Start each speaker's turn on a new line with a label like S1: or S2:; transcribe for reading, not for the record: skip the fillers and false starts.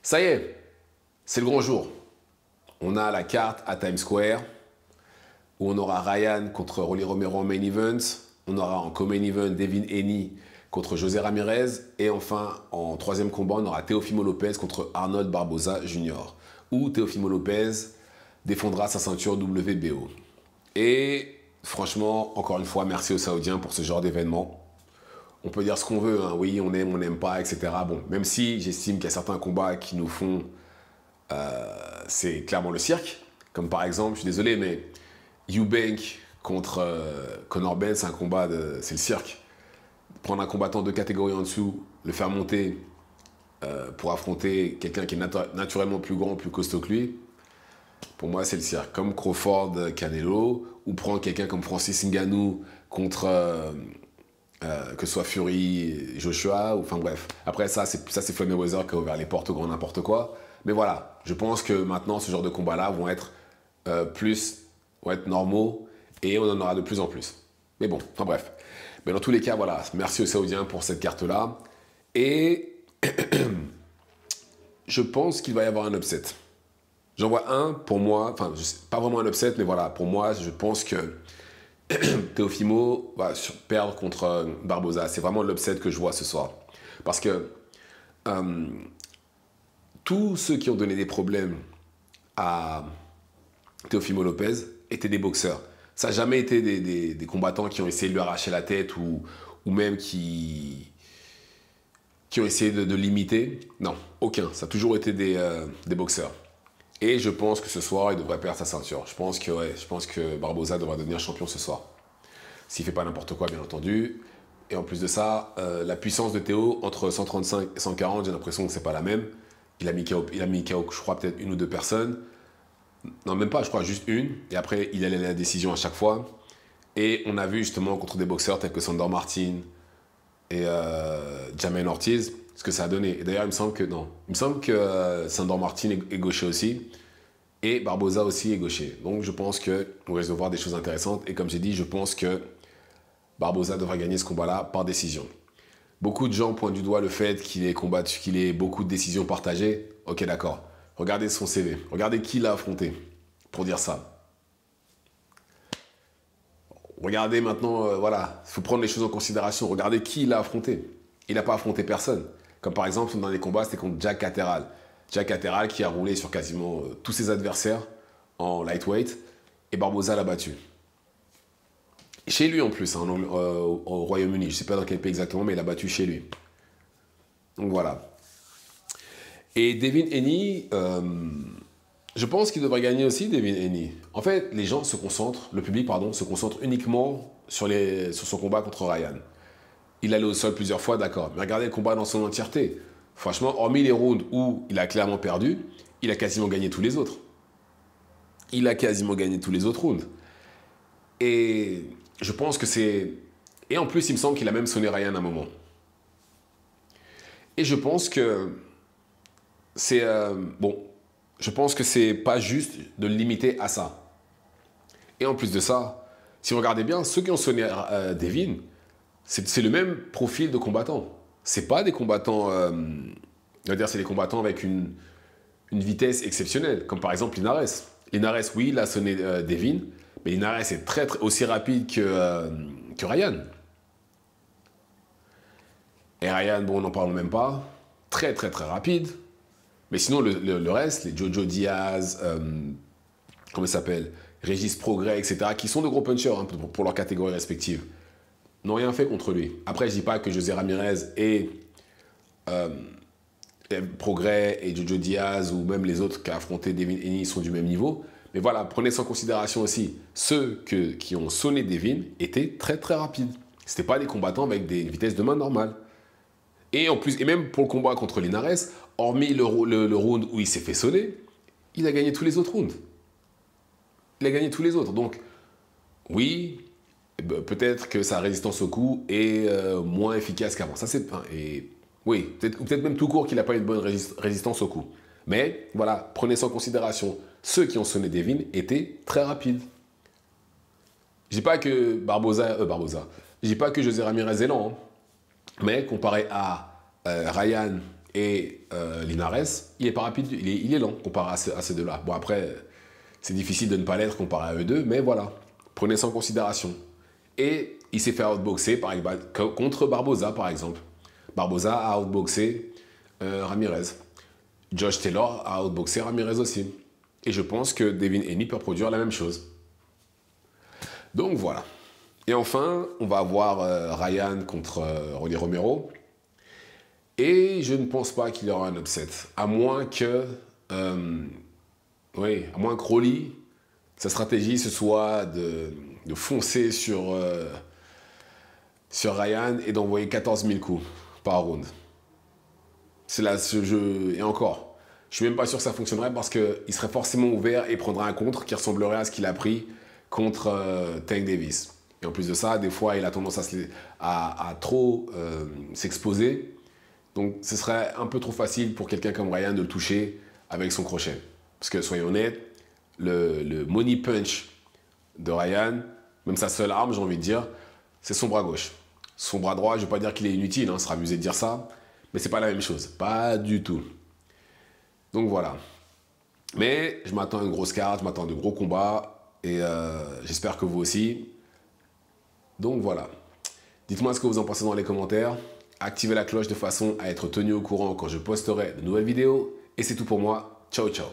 S1: Ça y est, c'est le grand jour. On a la carte à Times Square où on aura Ryan contre Rolly Romero en main event. On aura en co-main event Devin Haney contre José Ramirez. Et enfin, en troisième combat, on aura Teofimo Lopez contre Arnold Barboza Jr. Où Teofimo Lopez défendra sa ceinture WBO. Et franchement, encore une fois, merci aux Saoudiens pour ce genre d'événement. On peut dire ce qu'on veut, hein. Oui, on n'aime pas, etc. Bon, même si j'estime qu'il y a certains combats qui nous font... c'est clairement le cirque. Comme par exemple, je suis désolé, mais Eubank contre Conor Benn, c'est un combat de... c'est le cirque. Prendre un combattant de catégorie en dessous, le faire monter pour affronter quelqu'un qui est naturellement plus grand, plus costaud que lui, pour moi, c'est le cirque. Comme Crawford, Canelo, ou prendre quelqu'un comme Francis Ngannou contre... que ce soit Fury, Joshua, ou enfin bref. Après ça, c'est Floyd Mayweather qui a ouvert les portes au grand n'importe quoi. Mais voilà, je pense que maintenant, ce genre de combats-là vont être vont être normaux et on en aura de plus en plus. Mais bon, enfin bref. Mais dans tous les cas, voilà, merci aux Saoudiens pour cette carte-là. Et je pense qu'il va y avoir un upset. J'en vois un, pour moi, enfin, pas vraiment un upset, mais voilà, pour moi, je pense que Teofimo va perdre contre Barboza. C'est vraiment l'upset que je vois ce soir. Parce que tous ceux qui ont donné des problèmes à Teofimo Lopez étaient des boxeurs. Ça n'a jamais été des combattants qui ont essayé de lui arracher la tête ou même qui ont essayé de l'imiter. Non, aucun. Ça a toujours été des boxeurs. Et je pense que ce soir, il devrait perdre sa ceinture. Je pense que Barboza devrait devenir champion ce soir. S'il ne fait pas n'importe quoi, bien entendu. Et en plus de ça, la puissance de Théo, entre 135 et 140, j'ai l'impression que ce n'est pas la même. Il a mis KO, je crois, peut-être une ou deux personnes. Non, même pas, je crois, juste une. Et après, il allait à la décision à chaque fois. Et on a vu justement contre des boxeurs tels que Sandor Martin et Jamaine Ortiz, ce que ça a donné. Et d'ailleurs, il me semble que non. Il me semble que Sandor Martin est gaucher aussi. Et Barboza aussi est gaucher. Donc je pense qu'on risque de voir des choses intéressantes. Et comme j'ai dit, je pense que Barboza devra gagner ce combat-là par décision. Beaucoup de gens pointent du doigt le fait qu'il ait combattu, qu'il ait beaucoup de décisions partagées. Ok, d'accord. Regardez son CV. Regardez qui l'a affronté pour dire ça. Regardez maintenant, voilà, il faut prendre les choses en considération. Regardez qui il a affronté. Il n'a pas affronté personne. Comme par exemple, son dernier combat, c'était contre Jack Catterall. Jack Catterall qui a roulé sur quasiment tous ses adversaires en lightweight. Et Barboza l'a battu. Chez lui en plus, hein, au Royaume-Uni. Je ne sais pas dans quel pays exactement, mais il a battu chez lui. Donc voilà. Et Devin Haney, je pense qu'il devrait gagner aussi, Devin Haney. En fait, les gens se concentrent, le public, pardon, se concentre uniquement sur son combat contre Ryan. Il allait au sol plusieurs fois, d'accord. Mais regardez le combat dans son entièreté. Franchement, hormis les rounds où il a clairement perdu, il a quasiment gagné tous les autres. Il a quasiment gagné tous les autres rounds. Et je pense que c'est... Et en plus, il me semble qu'il a même sonné Ryan à un moment. Et je pense que c'est... bon, je pense que c'est pas juste de le limiter à ça. Et en plus de ça, si vous regardez bien, ceux qui ont sonné Devin, c'est le même profil de combattant. C'est pas des combattants... on va dire c'est des combattants avec une vitesse exceptionnelle, comme par exemple Linares. Linares, oui, il a sonné Devin, mais Linares est très aussi rapide que Ryan. Et Ryan, bon, on n'en parle même pas. Très, très, très rapide. Mais sinon, le reste, les Jojo Diaz, comment il s'appelle, Régis Prograis, etc., qui sont de gros punchers hein, pour leur catégorie respective, n'ont rien fait contre lui. Après, je ne dis pas que José Ramirez et Prograis et Jojo Diaz ou même les autres qui ont affronté Devin Haney sont du même niveau. Mais voilà, prenez ça en considération aussi. Ceux qui ont sonné Devin étaient très très rapides. Ce n'étaient pas des combattants avec des vitesses de main normales. Et en plus, et même pour le combat contre Linares, hormis le round où il s'est fait sonner, il a gagné tous les autres rounds. Il a gagné tous les autres. Donc, oui, peut-être que sa résistance au coup est moins efficace qu'avant. Ça, c'est... Et oui, peut-être même tout court qu'il n'a pas une bonne résistance au coup. Mais voilà, prenez ça en considération. Ceux qui ont sonné Devin étaient très rapides. Je dis pas que je dis pas que José Ramirez est lent, hein. Mais comparé à Ryan et Linares, il est pas rapide, il est lent comparé à ces deux-là. Bon, après, c'est difficile de ne pas l'être comparé à eux deux, mais voilà, prenez ça en considération. Et il s'est fait outboxer contre Barboza, par exemple. Barboza a outboxé Ramirez. Josh Taylor a outboxé Ramirez aussi. Et je pense que Devin Haney peut produire la même chose. Donc voilà. Et enfin, on va avoir Ryan contre Rolly Romero. Et je ne pense pas qu'il y aura un upset. À moins que Rolly, sa stratégie, ce soit de foncer sur Ryan et d'envoyer 14 000 coups par round. C'est là ce jeu. Et encore, je suis même pas sûr que ça fonctionnerait parce qu'il serait forcément ouvert et prendrait un contre qui ressemblerait à ce qu'il a pris contre Tank Davis. Et en plus de ça, des fois, il a tendance à trop s'exposer. Donc, ce serait un peu trop facile pour quelqu'un comme Ryan de le toucher avec son crochet. Parce que, soyons honnêtes, le money punch de Ryan, même sa seule arme, j'ai envie de dire, c'est son bras gauche. Son bras droit, je ne vais pas dire qu'il est inutile, on sera amusé de dire ça, mais c'est pas la même chose, pas du tout. Donc voilà. Mais je m'attends à une grosse carte, je m'attends à de gros combats, et j'espère que vous aussi. Donc voilà. Dites-moi ce que vous en pensez dans les commentaires. Activez la cloche de façon à être tenu au courant quand je posterai de nouvelles vidéos. Et c'est tout pour moi. Ciao, ciao.